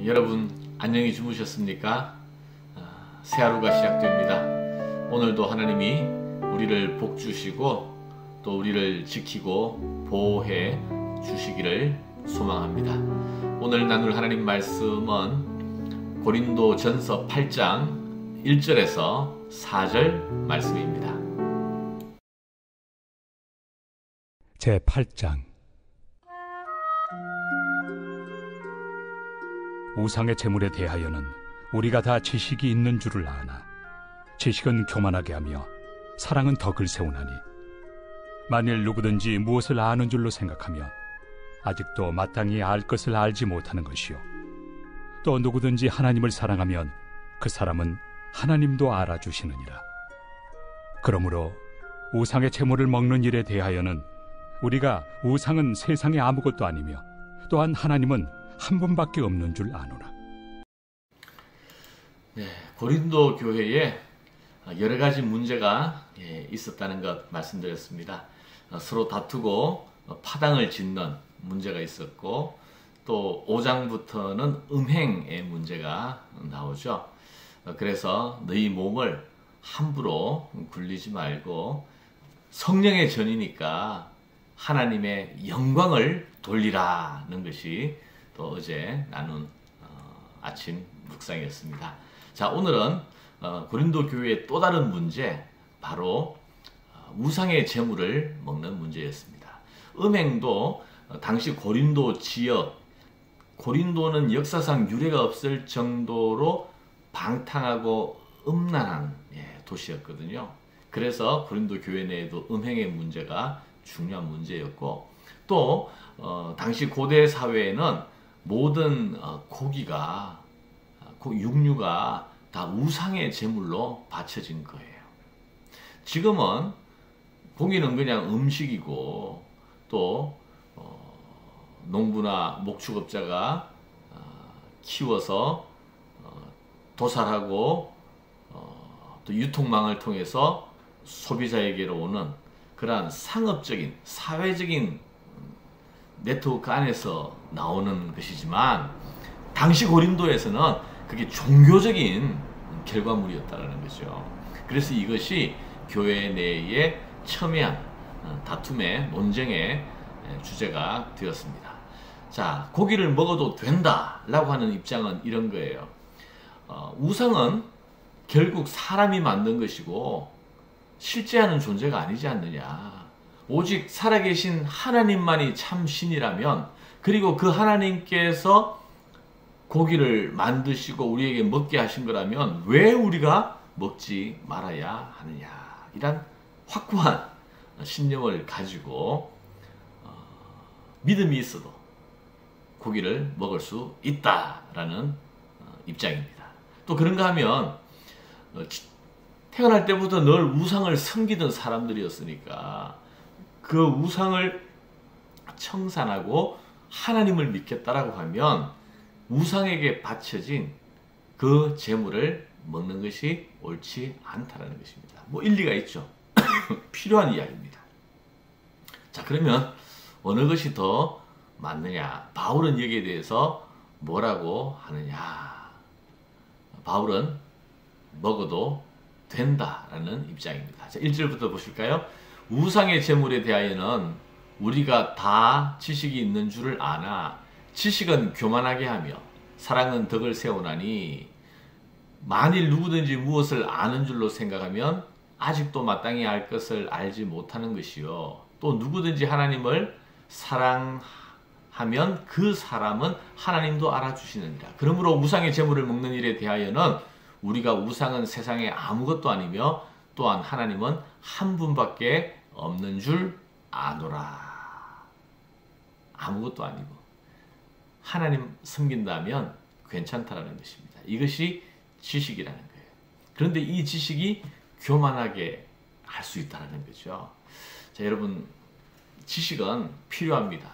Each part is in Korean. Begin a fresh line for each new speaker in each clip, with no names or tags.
여러분 안녕히 주무셨습니까? 새 하루가 시작됩니다. 오늘도 하나님이 우리를 복 주시고 또 우리를 지키고 보호해 주시기를 소망합니다. 오늘 나눌 하나님 말씀은 고린도전서 8장 1절에서 4절 말씀입니다.
제8장 우상의 제물에 대하여는 우리가 다 지식이 있는 줄을 아나 지식은 교만하게 하며 사랑은 덕을 세우나니 만일 누구든지 무엇을 아는 줄로 생각하면 아직도 마땅히 알 것을 알지 못하는 것이요 또 누구든지 하나님을 사랑하면 그 사람은 하나님도 알아주시느니라. 그러므로 우상의 제물을 먹는 일에 대하여는 우리가 우상은 세상에 아무것도 아니며 또한 하나님은 한 분밖에 없는 줄 아노라.
고린도 교회에 여러 가지 문제가 있었다는 것 말씀드렸습니다. 서로 다투고 파당을 짓는 문제가 있었고 또 5장부터는 음행의 문제가 나오죠. 그래서 너희 몸을 함부로 굴리지 말고 성령의 전이니까 하나님의 영광을 돌리라는 것이 또 어제 나눈 아침 묵상이었습니다. 자, 오늘은 고린도 교회의 또 다른 문제, 바로 우상의 제물을 먹는 문제였습니다. 음행도 당시 고린도 지역, 고린도는 역사상 유례가 없을 정도로 방탕하고 음란한 도시였거든요. 그래서 고린도 교회 내에도 음행의 문제가 중요한 문제였고, 또 당시 고대 사회에는 모든 고기가, 육류가 다 우상의 제물로 바쳐진 거예요. 지금은 고기는 그냥 음식이고 또 농부나 목축업자가 키워서 도살하고 또 유통망을 통해서 소비자에게로 오는 그러한 상업적인, 사회적인 네트워크 안에서 나오는 것이지만, 당시 고린도에서는 그게 종교적인 결과물이었다는 거죠. 그래서 이것이 교회 내에 첨예한 다툼의, 논쟁의 주제가 되었습니다. 자, 고기를 먹어도 된다라고 하는 입장은 이런 거예요. 우상은 결국 사람이 만든 것이고 실제하는 존재가 아니지 않느냐. 오직 살아계신 하나님만이 참 신이라면, 그리고 그 하나님께서 고기를 만드시고 우리에게 먹게 하신 거라면 왜 우리가 먹지 말아야 하느냐. 이런 확고한 신념을 가지고 믿음이 있어도 고기를 먹을 수 있다라는 입장입니다. 또 그런가 하면 태어날 때부터 늘 우상을 섬기던 사람들이었으니까 그 우상을 청산하고 하나님을 믿겠다라고 하면 우상에게 바쳐진 그 제물을 먹는 것이 옳지 않다라는 것입니다. 뭐 일리가 있죠. 필요한 이야기입니다. 자, 그러면 어느 것이 더 맞느냐? 바울은 여기에 대해서 뭐라고 하느냐? 바울은 먹어도 된다라는 입장입니다. 자, 1절부터 보실까요? 우상의 제물에 대하여는 우리가 다 지식이 있는 줄을 아나 지식은 교만하게 하며 사랑은 덕을 세우나니 만일 누구든지 무엇을 아는 줄로 생각하면 아직도 마땅히 알 것을 알지 못하는 것이요 또 누구든지 하나님을 사랑하면 그 사람은 하나님도 알아주시느니라. 그러므로 우상의 제물을 먹는 일에 대하여는 우리가 우상은 세상에 아무것도 아니며 또한 하나님은 한 분밖에 없는 줄 아노라. 아무것도 아니고 하나님 섬긴다면 괜찮다라는 것입니다. 이것이 지식이라는 거예요. 그런데 이 지식이 교만하게 할 수 있다는 거죠. 자, 여러분, 지식은 필요합니다.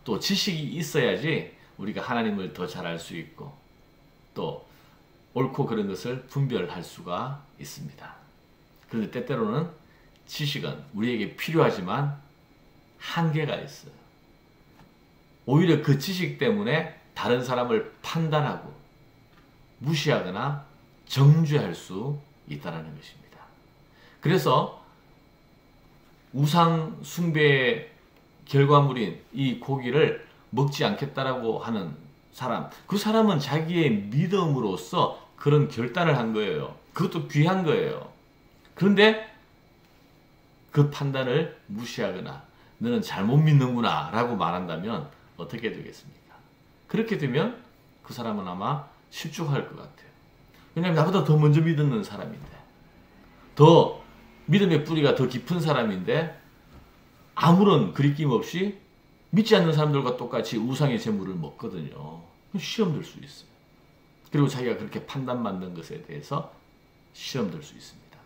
또 지식이 있어야지 우리가 하나님을 더 잘 알 수 있고 또 옳고 그른 것을 분별할 수가 있습니다. 그런데 때때로는 지식은 우리에게 필요하지만 한계가 있어요. 오히려 그 지식 때문에 다른 사람을 판단하고 무시하거나 정죄할 수 있다는 것입니다. 그래서 우상 숭배의 결과물인 이 고기를 먹지 않겠다라고 하는 사람, 그 사람은 자기의 믿음으로써 그런 결단을 한 거예요. 그것도 귀한 거예요. 그런데 그 판단을 무시하거나 너는 잘못 믿는구나 라고 말한다면 어떻게 되겠습니까? 그렇게 되면 그 사람은 아마 실족할 것 같아요. 왜냐하면 나보다 더 먼저 믿는 사람인데, 더 믿음의 뿌리가 더 깊은 사람인데 아무런 거리낌 없이 믿지 않는 사람들과 똑같이 우상의 제물을 먹거든요. 시험 들 수 있어요. 그리고 자기가 그렇게 판단받는 것에 대해서 시험 들 수 있습니다.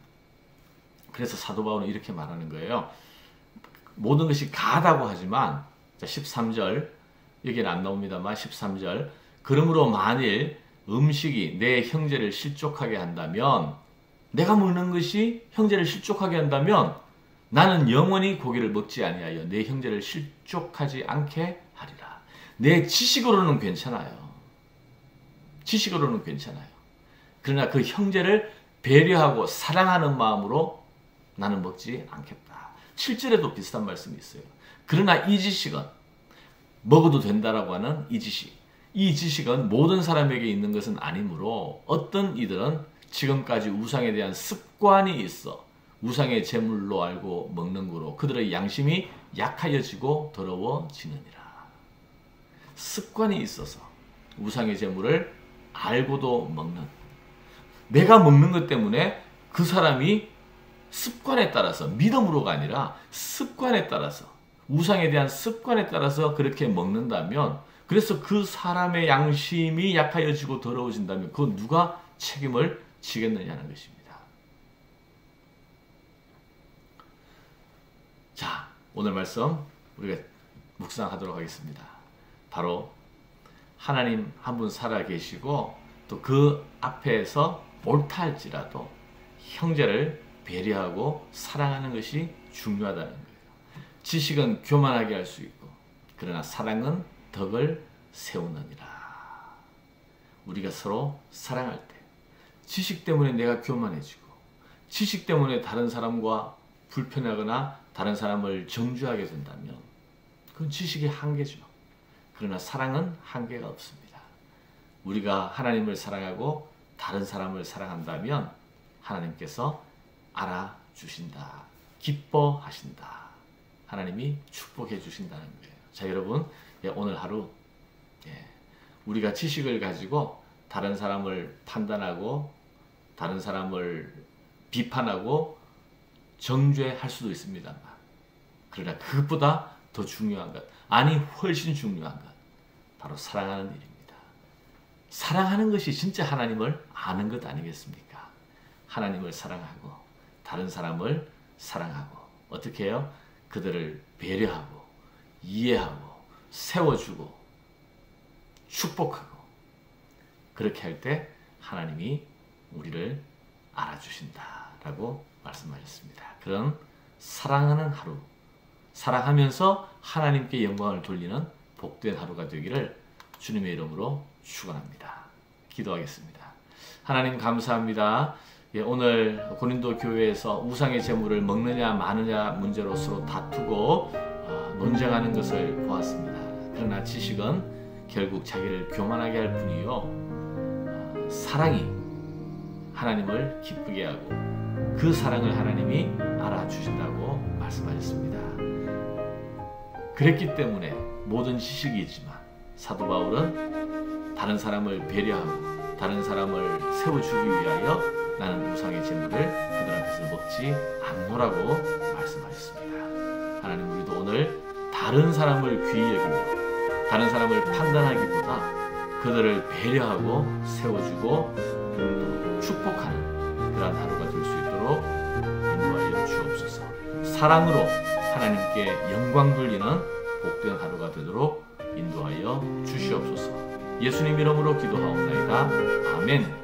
그래서 사도 바울은 이렇게 말하는 거예요. 모든 것이 가다고 하지만 13절, 여기는 안 나옵니다만 13절, 그러므로 만일 음식이 내 형제를 실족하게 한다면, 내가 먹는 것이 형제를 실족하게 한다면 나는 영원히 고기를 먹지 아니하여 내 형제를 실족하지 않게 하리라. 내 지식으로는 괜찮아요. 지식으로는 괜찮아요. 그러나 그 형제를 배려하고 사랑하는 마음으로 나는 먹지 않겠다. 7절에도 비슷한 말씀이 있어요. 그러나 이 지식은, 먹어도 된다라고 하는 이 지식은 모든 사람에게 있는 것은 아니므로 어떤 이들은 지금까지 우상에 대한 습관이 있어 우상의 제물로 알고 먹는 거로 그들의 양심이 약하여지고 더러워지느니라. 습관이 있어서 우상의 제물을 알고도 먹는, 내가 먹는 것 때문에 그 사람이 습관에 따라서, 믿음으로가 아니라 습관에 따라서, 우상에 대한 습관에 따라서 그렇게 먹는다면, 그래서 그 사람의 양심이 약하여지고 더러워진다면 그 누가 책임을 지겠느냐는 것입니다. 자, 오늘 말씀 우리가 묵상하도록 하겠습니다. 바로 하나님 한 분 살아 계시고 또 그 앞에서 옳다 할지라도 형제를 배려하고 사랑하는 것이 중요하다는 거예요. 지식은 교만하게 할 수 있고 그러나 사랑은 덕을 세우느니라. 우리가 서로 사랑할 때 지식 때문에 내가 교만해지고 지식 때문에 다른 사람과 불편하거나 다른 사람을 정죄하게 된다면 그건 지식의 한계죠. 그러나 사랑은 한계가 없습니다. 우리가 하나님을 사랑하고 다른 사람을 사랑한다면 하나님께서 알아주신다. 기뻐하신다. 하나님이 축복해 주신다는 거예요. 자, 여러분, 오늘 하루 우리가 지식을 가지고 다른 사람을 판단하고 다른 사람을 비판하고 정죄할 수도 있습니다만, 그러나 그것보다 더 중요한 것, 아니 훨씬 중요한 것, 바로 사랑하는 일입니다. 사랑하는 것이 진짜 하나님을 아는 것 아니겠습니까? 하나님을 사랑하고 다른 사람을 사랑하고 어떻게 해요? 그들을 배려하고 이해하고 세워주고 축복하고, 그렇게 할 때 하나님이 우리를 알아주신다라고 말씀하셨습니다. 그런 사랑하는 하루, 사랑하면서 하나님께 영광을 돌리는 복된 하루가 되기를 주님의 이름으로 축원합니다. 기도하겠습니다. 하나님 감사합니다. 오늘 고린도 교회에서 우상의 제물을 먹느냐 마느냐 문제로 서로 다투고 논쟁하는 것을 보았습니다. 그러나 지식은 결국 자기를 교만하게 할 뿐이요, 사랑이 하나님을 기쁘게 하고 그 사랑을 하나님이 알아주신다고 말씀하셨습니다. 그랬기 때문에 모든 지식이 있지만 사도 바울은 다른 사람을 배려하고 다른 사람을 세워주기 위하여 나는 우상의 제물을 그들 앞에서 먹지 않노라고 말씀하셨습니다. 하나님, 우리도 오늘 다른 사람을 귀히 여기며 다른 사람을 판단하기보다 그들을 배려하고 세워주고 축복하는 그러한 하루가 될 수 있도록 인도하여 주옵소서. 사랑으로 하나님께 영광 돌리는 복된 하루가 되도록 인도하여 주시옵소서. 예수님 이름으로 기도하옵나이다. 아멘.